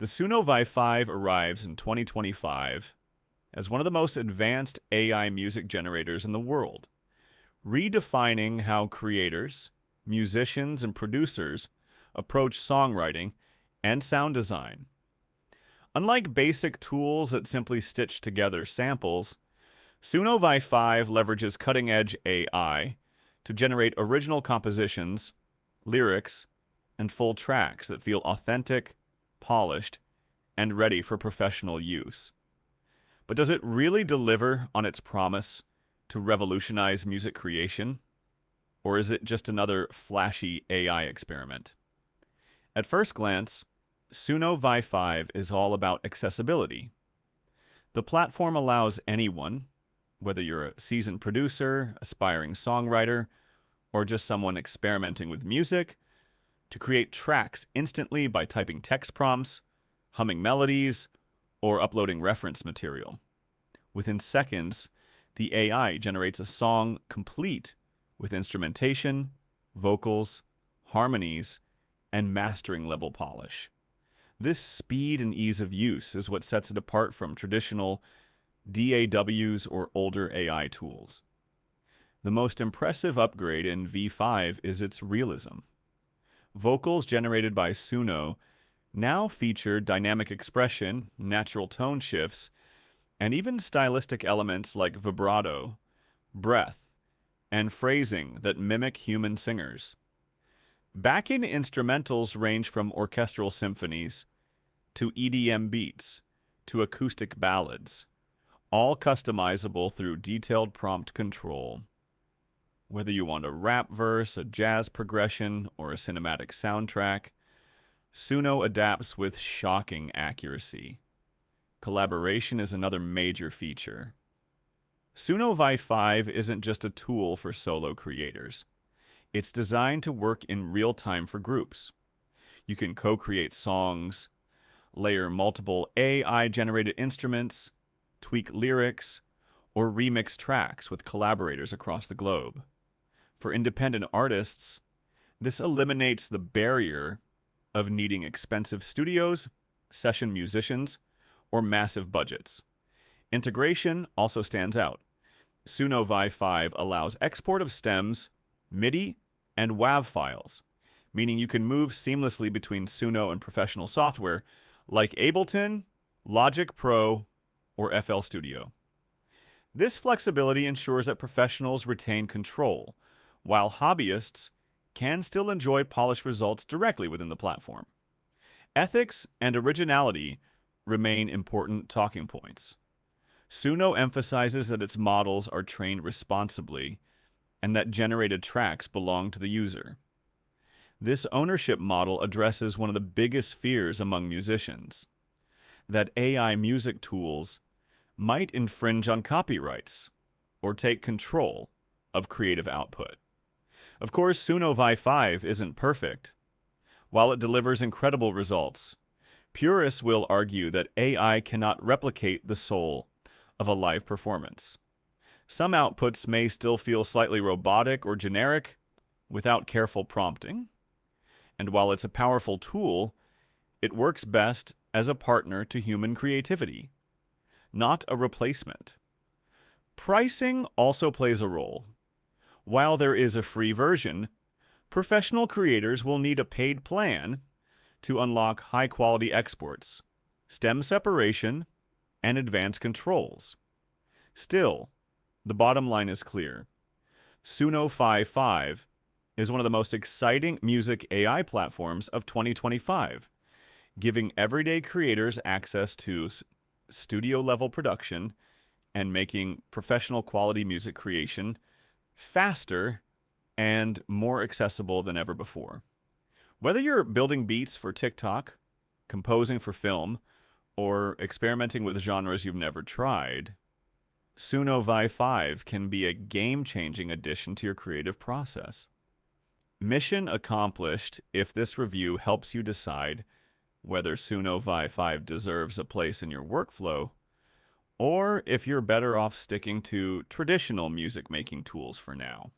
The Suno V5 arrives in 2025 as one of the most advanced AI music generators in the world, redefining how creators, musicians, and producers approach songwriting and sound design. Unlike basic tools that simply stitch together samples, Suno V5 leverages cutting-edge AI to generate original compositions, lyrics, and full tracks that feel authentic, polished, and ready for professional use. But does it really deliver on its promise to revolutionize music creation? Or is it just another flashy AI experiment? At first glance, Suno V5 is all about accessibility. The platform allows anyone, whether you're a seasoned producer, aspiring songwriter, or just someone experimenting with music, to create tracks instantly by typing text prompts, humming melodies, or uploading reference material. Within seconds, the AI generates a song complete with instrumentation, vocals, harmonies, and mastering level polish. This speed and ease of use is what sets it apart from traditional DAWs or older AI tools. The most impressive upgrade in V5 is its realism. Vocals generated by Suno now feature dynamic expression, natural tone shifts, and even stylistic elements like vibrato, breath, and phrasing that mimic human singers. Backing instrumentals range from orchestral symphonies to EDM beats to acoustic ballads, all customizable through detailed prompt control. Whether you want a rap verse, a jazz progression, or a cinematic soundtrack, Suno adapts with shocking accuracy. Collaboration is another major feature. Suno V5 isn't just a tool for solo creators. It's designed to work in real time for groups. You can co-create songs, layer multiple AI-generated instruments, tweak lyrics, or remix tracks with collaborators across the globe. For independent artists, this eliminates the barrier of needing expensive studios, session musicians, or massive budgets. Integration also stands out. Suno V5 allows export of stems, MIDI, and WAV files, meaning you can move seamlessly between Suno and professional software like Ableton, Logic Pro, or FL Studio. This flexibility ensures that professionals retain control, while hobbyists can still enjoy polished results directly within the platform. Ethics and originality remain important talking points. Suno emphasizes that its models are trained responsibly and that generated tracks belong to the user. This ownership model addresses one of the biggest fears among musicians, that AI music tools might infringe on copyrights or take control of creative output. Of course, Suno V5 isn't perfect. While it delivers incredible results, purists will argue that AI cannot replicate the soul of a live performance. Some outputs may still feel slightly robotic or generic without careful prompting. And while it's a powerful tool, it works best as a partner to human creativity, not a replacement. Pricing also plays a role. While there is a free version, professional creators will need a paid plan to unlock high-quality exports, stem separation, and advanced controls. Still, the bottom line is clear. Suno V5 is one of the most exciting music AI platforms of 2025, giving everyday creators access to studio-level production and making professional quality music creation faster and more accessible than ever before. Whether you're building beats for TikTok, composing for film, or experimenting with genres you've never tried, Suno V5 can be a game-changing addition to your creative process. Mission accomplished if this review helps you decide whether Suno V5 deserves a place in your workflow, or if you're better off sticking to traditional music-making tools for now.